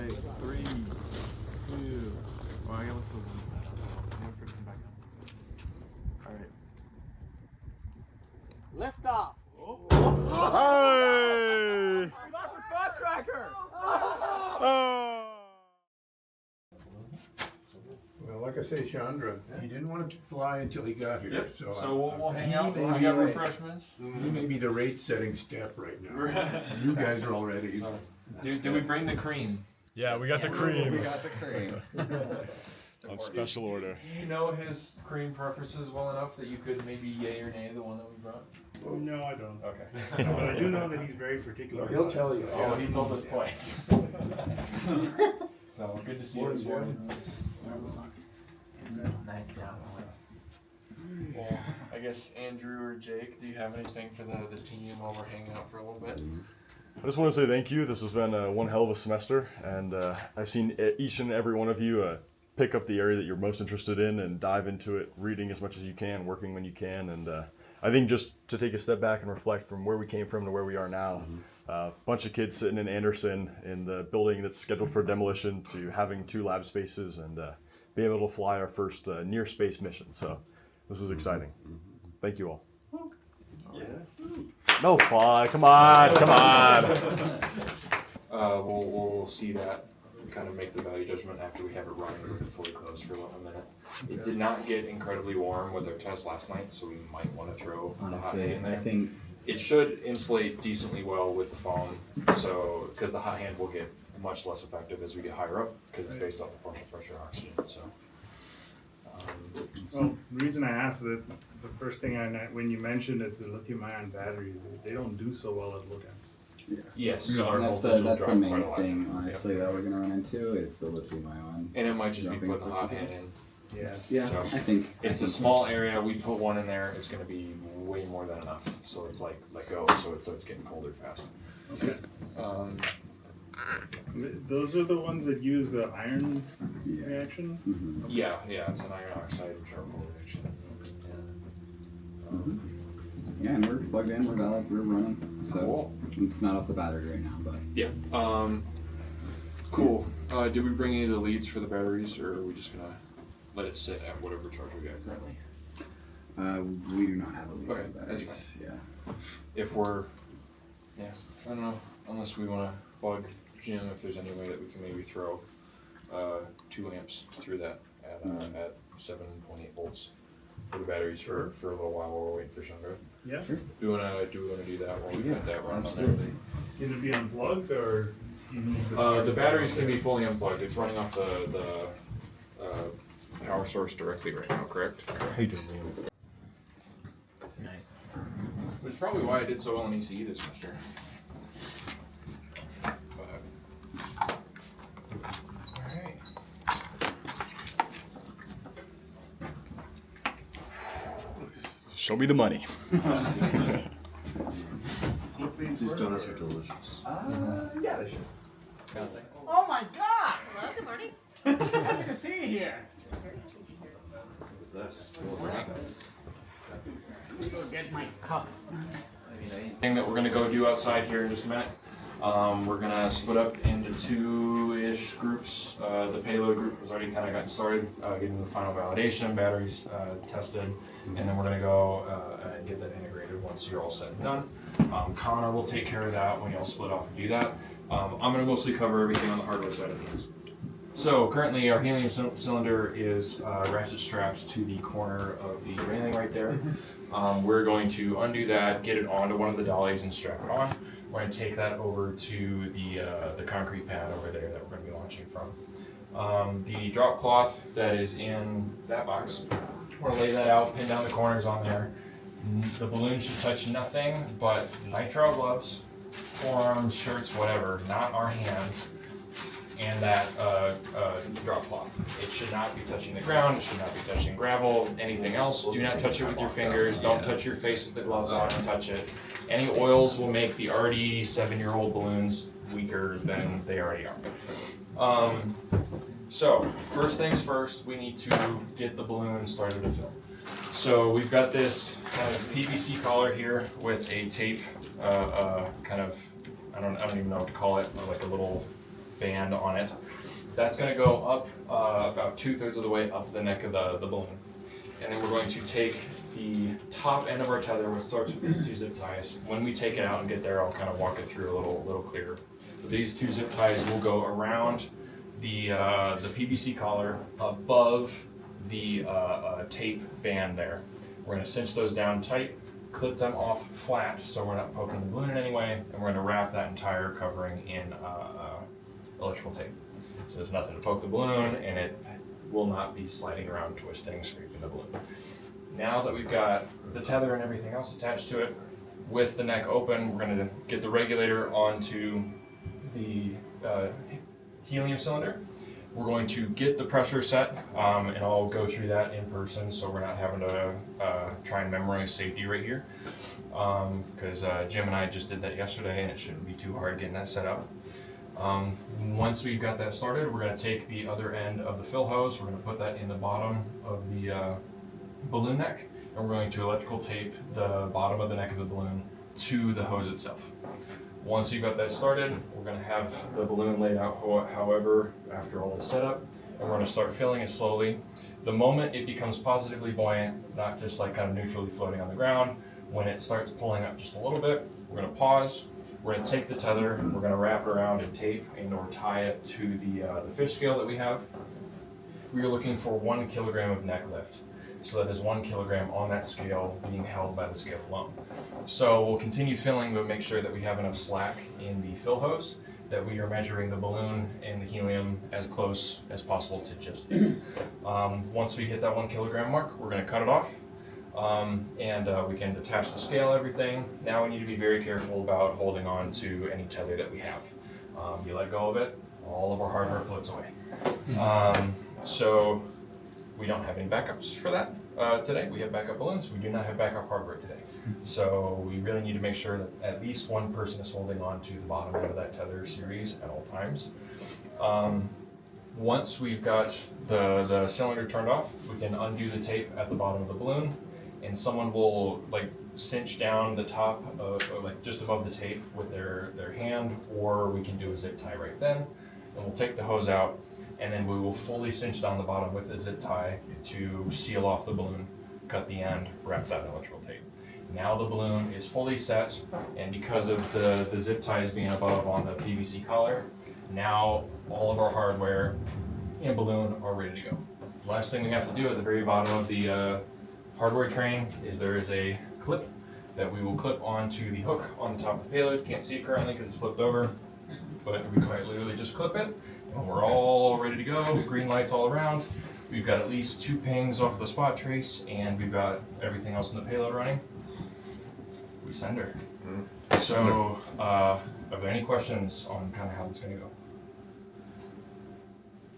right, 3, 2. Oh, I gotta look for one person back up. All right. Lift off. Hey! We lost our spot tracker. Oh! Well, like I say, Chandra, he didn't want it to fly until he got here. Yep. So, So we'll hang out. he I may be got like- refreshments. He may be the rate-setting step right now. Right. You guys are all ready. Did we bring the cream? Yeah, we got the cream. We got the cream. On special order. Do you know his cream preferences well enough that you could maybe yay or nay the one that we brought? Oh, no, I don't. Okay. But I do know that he's very particular. Well, he'll tell you. Oh, he told us twice. So good to see you this morning. Nice job. Well, I guess Andrew or Jake, do you have anything for the team while we're hanging out for a little bit? I just want to say thank you. This has been one hell of a semester, and I've seen each and every one of you pick up the area that you're most interested in and dive into it, reading as much as you can, working when you can, and I think just to take a step back and reflect from where we came from to where we are now. A bunch of kids sitting in Anderson in the building that's scheduled for demolition to having 2 lab spaces and being able to fly our first near space mission. So this is exciting. Thank you all. Yeah. No fly, come on, come on. We'll see that, kind of make the value judgment after we have it running with it fully closed for a minute. It did not get incredibly warm with our test last night, so we might want to throw the hot hand in there. I think It should insulate decently well with the foam, so because the hot hand will get much less effective as we get higher up, because it's based off the partial pressure oxygen. So. Well, the reason I asked that, the first thing when you mentioned it's the lithium-ion batteries, they don't do so well at low temps. Yes, so our and that's voltage the will that's drop the quite a main lot. thing, honestly, that we're gonna run into is the lithium ion. And it might just be Jumping putting the hot for hand people. in. Yeah. Yeah, So, I think It's a small area. We put one in there. It's going to be way more than enough. So it's like let go. So it's getting colder fast. Okay. Those are the ones that use the iron Yeah. reaction? Mhm. Yeah, it's an iron oxide and charcoal reaction. Yeah, and we're plugged in, we're valid, we're running. So Cool. it's not off the battery right now, but Yeah. Cool. Did we bring any of the leads for the batteries, or are we just gonna let it sit at whatever charge we got currently? we do not have a lead Okay, for that. that's fine. Yeah. If we're, I don't know. Unless we want to bug Jim, if there's any way that we can maybe throw 2 amps through that at 7.8 volts for the batteries for a little while while we're waiting for Chandra. Yeah. Sure. Do we want to do that while we Yeah, got that running? absolutely. Can it be unplugged or you need The batteries can be fully unplugged. It's running off the power source directly right now, correct? Nice. Which is probably why I did so well in ECE this semester. Alright. Show me the money. These donuts are delicious. Yeah, they should. Oh my God! Hello, good morning. Happy to see you here. This. Let me go get my cup. Thing that we're gonna go do outside here in just a minute. We're gonna split up into 2-ish groups. The payload group has already kind of gotten started, getting the final validation, batteries tested, and then we're gonna go and get that integrated once you're all set and done. Connor will take care of that when you all split off and do that. I'm gonna mostly cover everything on the hardware side of things. So currently our helium cylinder is ratchet strapped to the corner of the railing right there. We're going to undo that, get it onto one of the dollies and strap it on. We're going to take that over to the concrete pad over there that we're going to be launching from. The drop cloth that is in that box, we're going to lay that out, pin down the corners on there. The balloon should touch nothing but nitrile gloves, forearms, shirts, whatever, not our hands, and that drop cloth. It should not be touching the ground, it should not be touching gravel, anything else. Do not touch it with your fingers, don't touch your face with the gloves on and touch it. Any oils will make the already 7-year-old balloons weaker than they already are. So, first things first, we need to get the balloon started to fill. So we've got this kind of PVC collar here with a tape, kind of, I don't even know what to call it, like a little band on it. That's going to go up about 2/3 of the way up the neck of the balloon. And then we're going to take the top end of our tether, which starts with these 2 zip ties. When we take it out and get there, I'll kind of walk it through a little clearer. But these 2 zip ties will go around the PVC collar above the tape band there. We're going to cinch those down tight, clip them off flat so we're not poking the balloon in any way, and we're going to wrap that entire covering in electrical tape. So there's nothing to poke the balloon, and it will not be sliding around, twisting, scraping the balloon. Now that we've got the tether and everything else attached to it, with the neck open, we're going to get the regulator onto the helium cylinder. We're going to get the pressure set, and I'll go through that in person so we're not having to try and memorize safety right here. Because Jim and I just did that yesterday and it shouldn't be too hard getting that set up. Once we've got that started, we're going to take the other end of the fill hose, we're going to put that in the bottom of the balloon neck, and we're going to electrical tape the bottom of the neck of the balloon to the hose itself. Once you've got that started, we're going to have the balloon laid out however after all is set up, and we're going to start filling it slowly. The moment it becomes positively buoyant, not just like kind of neutrally floating on the ground, when it starts pulling up just a little bit, we're going to pause. We're going to take the tether, we're going to wrap it around and tape and or tie it to the fish scale that we have. We are looking for 1 kilogram of neck lift. So that is 1 kilogram on that scale being held by the scale alone. So we'll continue filling, but make sure that we have enough slack in the fill hose, that we are measuring the balloon and the helium as close as possible to just it. Once we hit that 1 kilogram mark, we're going to cut it off. And we can detach the scale, everything. Now we need to be very careful about holding on to any tether that we have. You let go of it, all of our hardware floats away. So we don't have any backups for that today. We have backup balloons. We do not have backup hardware today. So we really need to make sure that at least one person is holding on to the bottom end of that tether series at all times. Once we've got the cylinder turned off, we can undo the tape at the bottom of the balloon, and someone will like cinch down the top of, or like just above the tape with their hand, or we can do a zip tie right then, and we'll take the hose out, and then we will fully cinch down the bottom with the zip tie to seal off the balloon, cut the end, wrap that in electrical tape. Now the balloon is fully set, and because of the zip ties being above on the PVC collar, now all of our hardware and balloon are ready to go. The last thing we have to do at the very bottom of the hardware train is there is a clip that we will clip onto the hook on the top of the payload. Can't see it currently because it's flipped over, but we quite literally just clip it, and we're all ready to go. Green lights all around. We've got at least 2 pings off the spot trace, and we've got everything else in the payload running. We send her. So, are there any questions on kind of how this is going to go?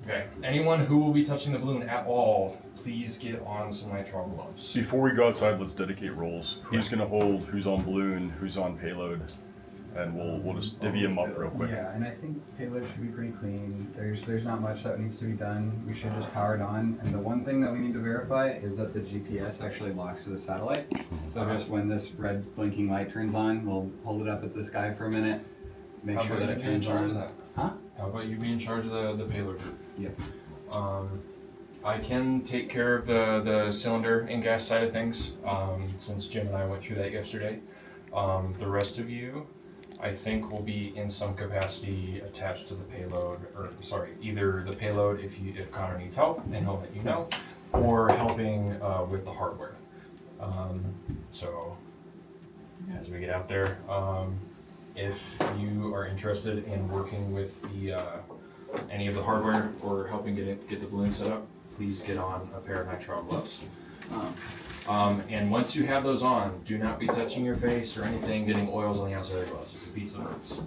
Okay, anyone who will be touching the balloon at all, please get on some nitrile gloves. Before we go outside, let's dedicate roles. Who's Yeah. gonna hold? Who's on balloon? Who's on payload? And we'll just divvy them up real quick. Yeah, and I think payload should be pretty clean. There's not much that needs to be done. We should just power it on. And the one thing that we need to verify is that the GPS actually locks to the satellite. So just when this red blinking light turns on, we'll hold it up at the sky for a minute, make How sure about that you it be in turns charge on. of that? Huh? How about you be in charge of the payload group? Yep. I can take care of the cylinder and gas side of things, since Jim and I went through that yesterday. The rest of you, I think, will be in some capacity attached to the payload, or sorry, either the payload if Connor needs help, and he'll let you know, or helping with the hardware. So as we get out there, if you are interested in working with the any of the hardware or helping get the balloon set up, please get on a pair of nitrile gloves. And once you have those on, do not be touching your face or anything, getting oils on the outside of the gloves. It defeats the purpose.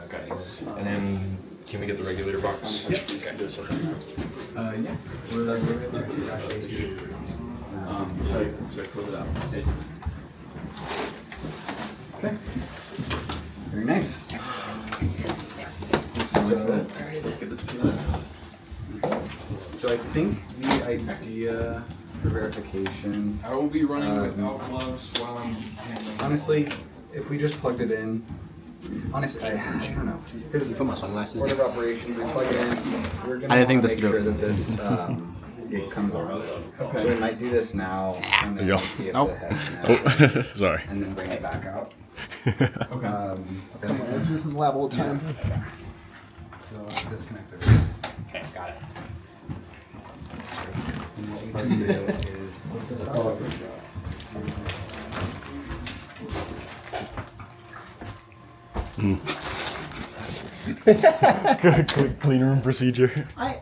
Okay. And then, can we get the regulator box? Yep. Okay. Yeah. So close it out. Okay. Very nice. Let's get this peeled. So I think the idea for verification, I will be running without gloves while I'm handling. honestly, if we just plugged it in, honestly, I don't know. Because Put my sunglasses order of down. operations, we plug it in. We're gonna I didn't think wanna this make through. sure that this it comes on. Okay. So we might do this now and then Yo. see if Nope. the head connects, Oh, sorry. and then bring it back out. Okay. Does that make sense? This is level time. So let's disconnect everything. Okay, got it. And what we can do is put this up. Clean room procedure. I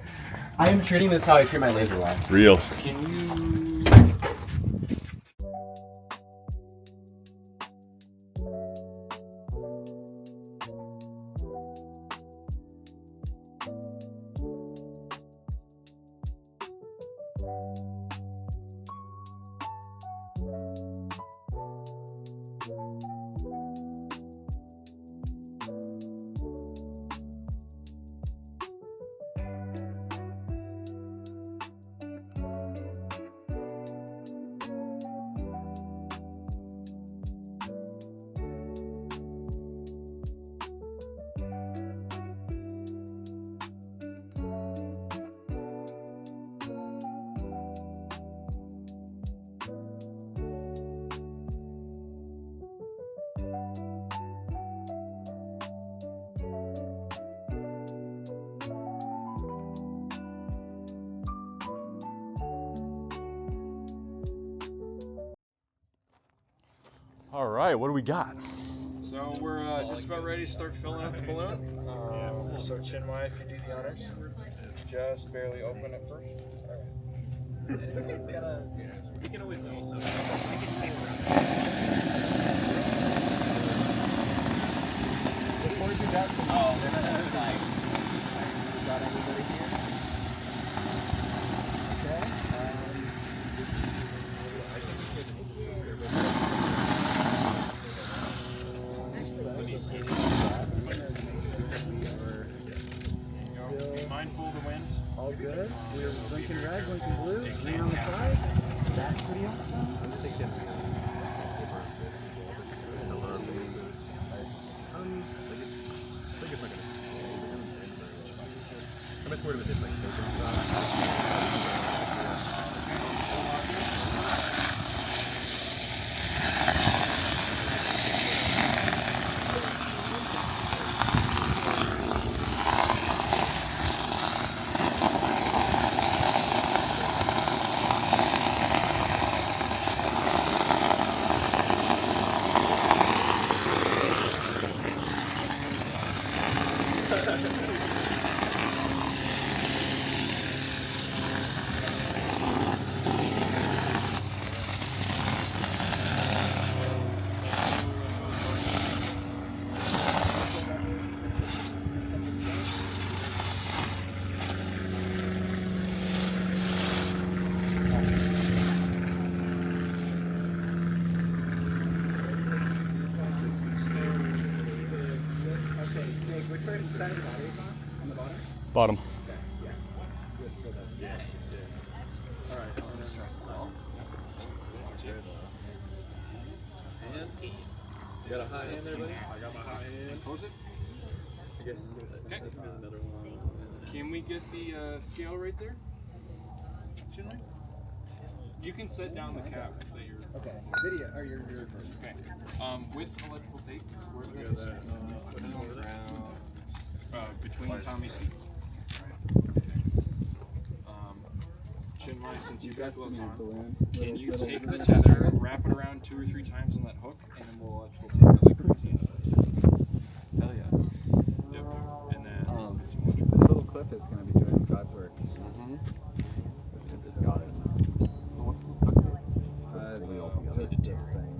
am treating this how I treat my laser line. Real. Can you? All right, what do we got? So we're just about ready to start filling up the balloon. So Chinmay, if you do the honors, just barely open it first. We can always also. Before you do that, got everybody here. Be mindful of the wind. All good. We're blinking red, blinking blue. Green on the side. That's pretty awesome. I'm just worried about this like open stuff. Okay, Jake, which side of the battery is on the bottom? Bottom. Okay, yeah. Just so that. You got a hot hand there, buddy? I got my hot hand. Close it. I guess Okay. there's another one. Can we get the scale right there? Chinmay? You can set down the cap that you're. Okay, video, or your Okay. With electrical tape, where is Yeah, it? that, Put it on the ground, between Tommy's feet. Chinmay, since you've got gloves on, can you take the tether, wrap it around 2 or 3 times on that hook, and then we'll electrical tape it like crazy. Hell yeah. Yep. And then get some electrical. This little clip is going to be doing God's work. Got it. Just this thing.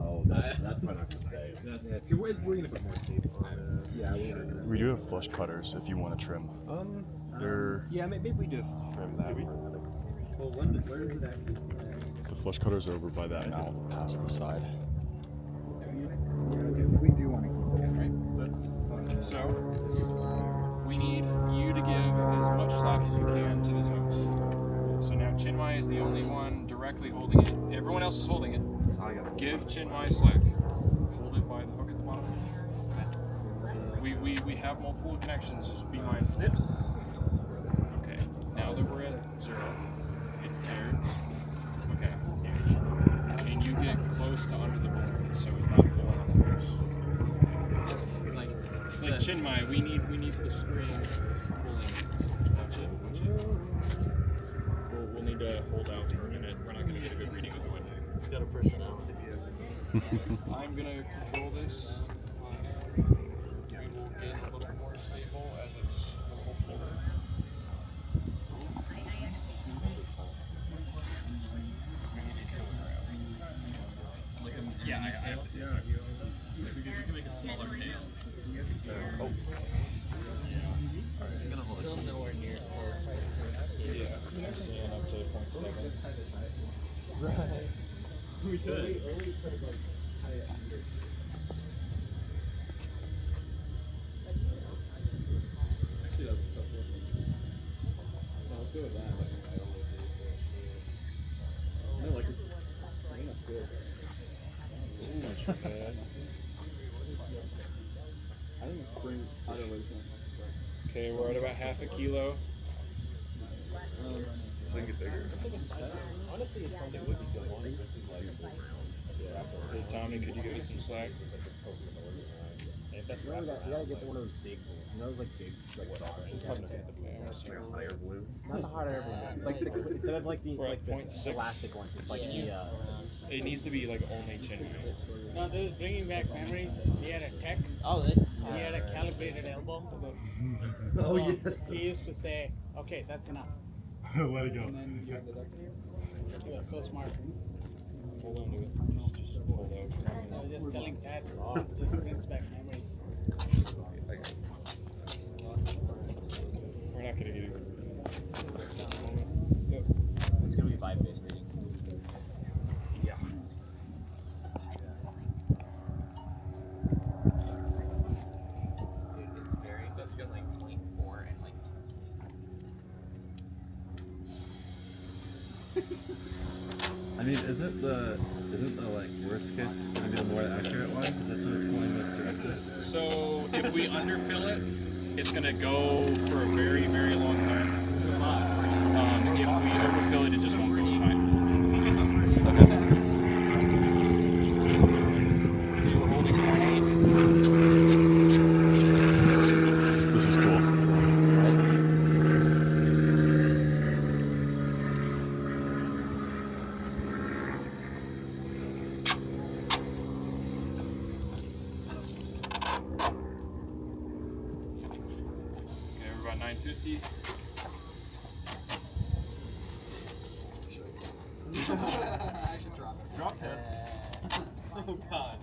Oh, that's what I was gonna say. See, we're gonna put more tape on it. Yeah, we're gonna. We do have flush cutters if you want to trim. They're Yeah, maybe we just trim that. Well, where is it actually? the flush cutters are over by that mount past the side. We do want to keep this. Right. Let's. So, we need you to give as much slack as you can to this hose. So now Chinmay is the only one directly holding it. Everyone else is holding it. Give Chinmay slack. we have multiple connections, just be mindful. Snips. Okay, now that we're at 0, it's tear. Okay. And you get close to under the bone, so it's not pulling on the hose. Like Chinmai, we need the string pulling. Watch it. We'll need to hold out for a minute. We're not going to get a good reading with the wind. It's got a personality. I'm going to control this. We will get a little more stable as it's a little forward. Yeah, I have to. Yeah, we can make a smaller tail. Oh. I'm gonna hold it. Still nowhere near Yeah, I'm seeing up to 0.7. Right. We could. Actually, that's something. No, let's go with that. No, like it's good. Too much for that. I think it's spring out of like. Okay, we're at about half a kilo. This thing get bigger. Honestly, it probably would be so long. Hey Tommy, could you give it some slack? Remember that? We gotta get one of those big, those like big, like Higher blue. not the hot air balloon. It's like the, instead of like the We're at like this 0.6. elastic one. It's like It needs to be like only Chinmai. No, this is bringing back memories. He had a tech. He had a calibrated elbow. Oh yeah. He used to say, "Okay, that's enough." Let it go. And then you have the duct tape. He was so smart. Hold on to it. Just hold out. I was just telling Dad, just brings back memories. We're not gonna get it. It's gonna be vibe-based reading. Yeah. It's very good. You got like 0.4 and like. I mean, isn't the like worst case gonna be the more accurate one? Because that's what it's pulling most directly. So if we underfill it, it's gonna go for a very, very long time. If we overfill it, it just won't go as high. Okay. So we're holding 0.8. This is cool. Okay, we're about 950. I should drop it. Drop test. Oh god.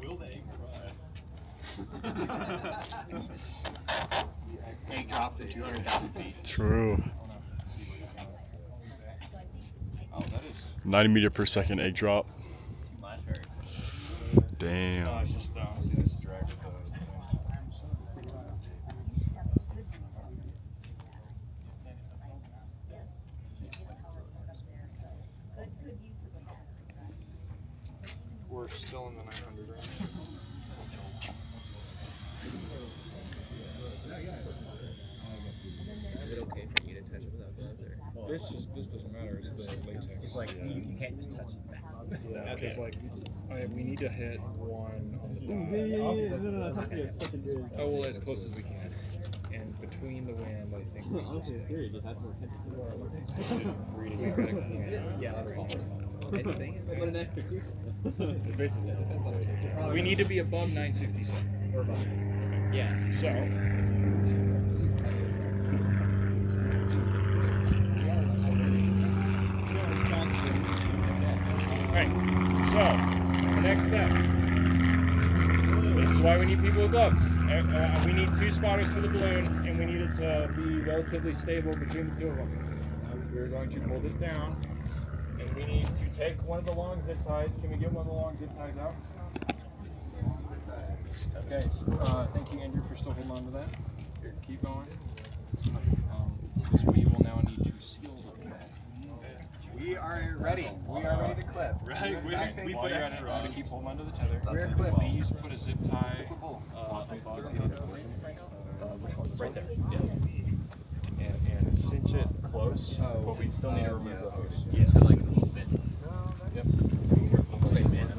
Will they survive? Egg drops at 200,000 feet. True. Oh, that is. 90 meter per second egg drop. Too much or? Damn. No, it's just honestly this is drag with the wind. We're still in the 900 range. Is it okay for you to touch it without gloves or? This doesn't matter. It's the latex. It's like you can't just touch it back. Yeah, because like we need to hit one on the dot. No, that's actually such a good. Oh well, as close as we can. And between the wind, I think we just Just have to reading it. Yeah, that's fine. I think it's an extra creep. It's basically we need to be above 967. Or above. Yeah. So Alright, so the next step. This is why we need people with gloves. We need 2 spotters for the balloon, and we need it to be relatively stable between the 2 of them. So we're going to pull this down, and we need to take one of the long zip ties. Can we get one of the long zip ties out? Okay, thank you Andrew for still holding on to that. Here, keep going. Because we will now need to seal the We are ready. We are ready to clip. Right, while you're at it, keep holding onto the tether. We're clipping. Please put a zip tie. Right there. Yeah. And cinch it close, but we still need to remove the hose. Yeah. So like a little bit. Yep. Same man.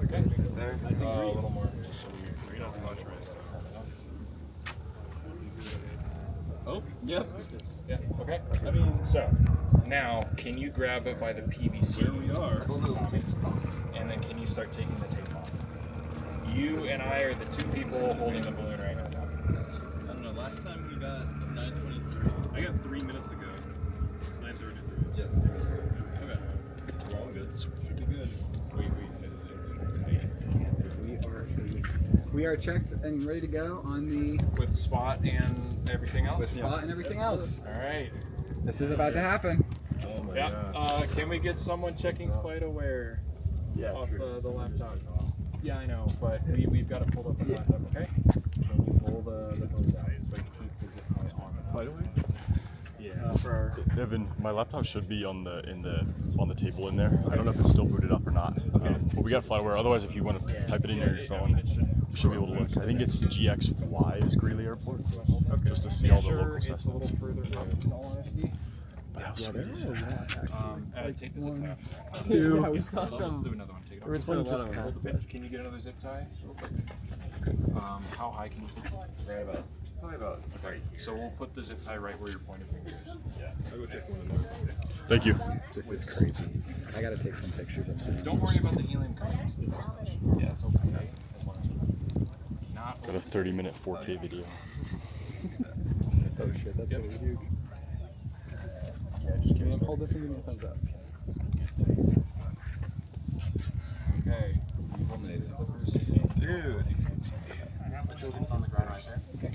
Okay. There. A little more. Just so we don't have much rest. Oh, yep. Yeah. Okay. So now, can you grab it by the PVC? Here we are. And then can you start taking the tape off? You and I are the two people holding the balloon right now. I don't know. Last time we got 9:23. I got 3 minutes ago. 9:33. Yeah. Okay. We're all good. It's pretty good. Wait. We are checked and ready to go on the With spot and everything else. with spot and everything else. All right. This is about to happen. Oh my Yeah. god. Can we get someone checking flight aware off the laptop? Yeah, I know, but we've got to pull up the laptop. Okay. Can you pull the hose out so I can keep the zip tie on the Flight aware? Yeah. For Devin, my laptop should be on the table in there. I don't know if it's still booted up or not. But we got FlightAware. Otherwise, if you want to type it in your phone, you should be able to look. I think it's GXY is Greeley Airport. Okay. Just to see all the sure local it's a little Cessnas. further up, in all honesty. But how sweet is that? Take the zip tie off. Yeah, we saw Let's some. do another one. Take it There off. was some just Hold the pinch. Can you get another zip tie? Real quick. How high can you take it? Right about. Probably about. Okay. So we'll put the zip tie right where your pointer finger is. Yeah. I'll go check one of them. Thank you. This is crazy. I gotta take some pictures of that. Don't worry about the helium coming. Yeah, it's okay. As long as we're not. Got a 30-minute 4K video. Oh shit, that's really huge. Yeah, just give me a Hold this and give me a thumbs up. Okay. Dude. It's on the ground right there. Okay.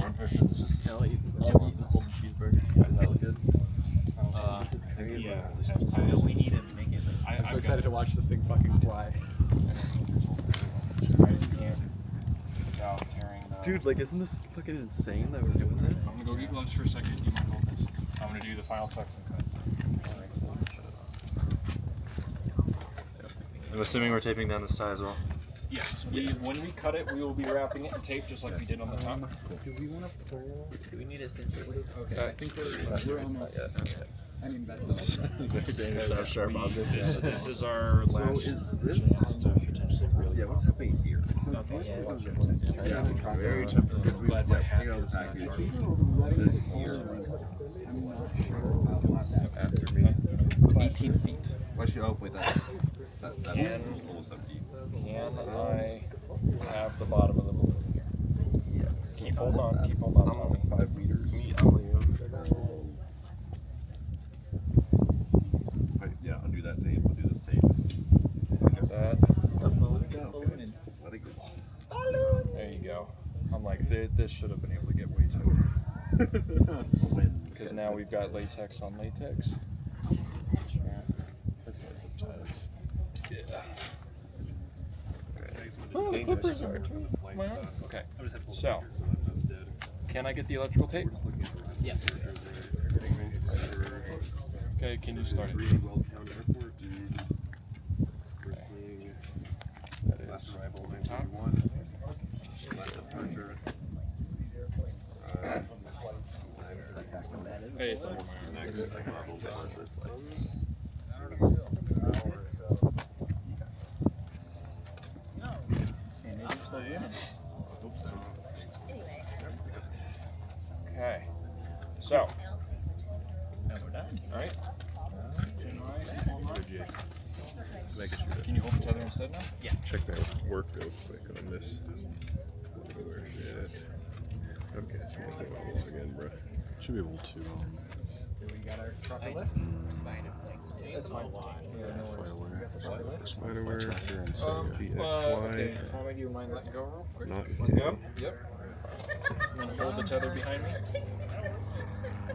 One person is just eat the whole cheeseburger. Does that look good? This is crazy. Yeah. We need to make it. I'm so excited to watch this thing fucking fly. Without carrying the... Dude, like, isn't this fucking insane that we're doing this? I'm gonna go get gloves for a second. You might hold this. I'm gonna do the final tucks and cut. I'm assuming we're taping down this tie as well. Yes. When we cut it, we will be wrapping it in tape just like we did on the top. Do we want to pull? Do we need a cincher? Okay, I think we're almost. I mean, that's Very dangerous. Sharp object. This is our last. is this? Yeah, what's happening here? So this is a important. Yeah, very temporary. I'm glad my hat Take out is the not package. sharp. This here. I'm not sure about that. After me. 18 feet. What's your with that? That's Can- almost empty. Can I have the bottom of the balloon here? Yes. Keep hold on, Tommy. Almost 5 meters. Me, Wait, yeah, undo that tape. We'll do this tape. That. Let it go. There you go. I'm like, this should have been able to get way too. Because now we've got latex on latex. Dangerous. Okay. So, can I get the electrical tape? Yeah. Okay, can you start it? That is top. Hey, it's almost Okay. So. All right. Can you hold the tether instead now? Yeah. Check that work real quick on this. Okay, so we'll log in, bro. Should be able to. We got our trucker Fine. list. Fine, it's like Spiderware, tracker, and so Okay. GXY. Tommy, do you mind letting go real quick? Not Yep. I'm gonna hold the tether behind me.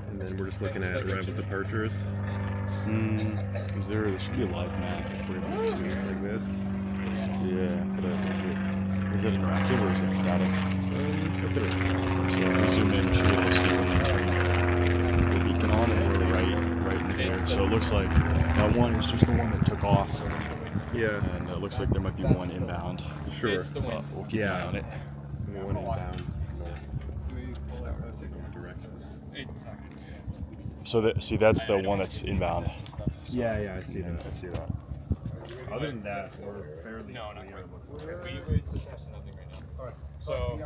And then we're just looking at arrival departures. There should be a live map if we're able to like this. Yeah, but is it interactive or is it static? It's interactive. So if we zoom in, we should be able to see when they turn the beacon on and we're right in there. It's So it looks like that one is just the one that took off. Yeah. And it looks like there might be one inbound. Sure. It's the one. We'll keep an eye on it. One inbound. So see, that's the one that's inbound. Yeah, I see that. I see that. Other than that, we're fairly No, not clear. quite. It's attached to nothing right now. Alright. So.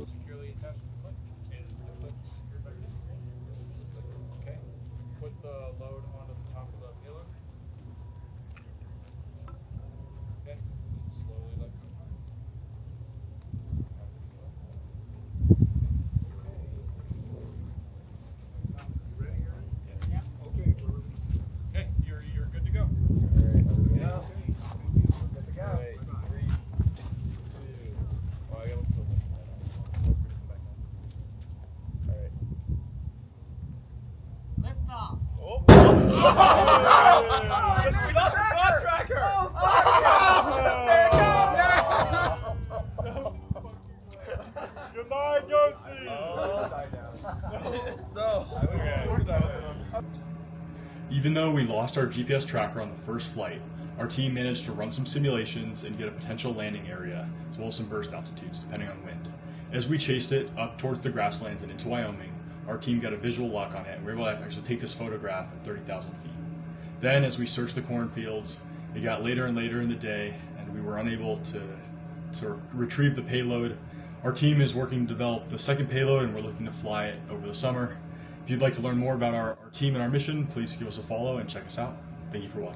Securely attached to the foot. Is the foot secured by this? Okay. Put the load onto the top of the payload. Okay. Slowly let go. Yeah. Okay. Okay. You're good to go. Yeah. Good to go. 3, 2. Oh, I gotta look for the Lift off. Yes, we lost the spot tracker! Goodbye, Goatsy! Even though we lost our GPS tracker on the first flight, our team managed to run some simulations and get a potential landing area, as well as some burst altitudes, depending on wind. As we chased it up towards the grasslands and into Wyoming, our team got a visual lock on it, and we were able to actually take this photograph at 30,000 feet. Then, as we searched the cornfields, it got later and later in the day, and we were unable to retrieve the payload. Our team is working to develop the second payload, and we're looking to fly it over the summer. If you'd like to learn more about our team and our mission, please give us a follow and check us out. Thank you for watching.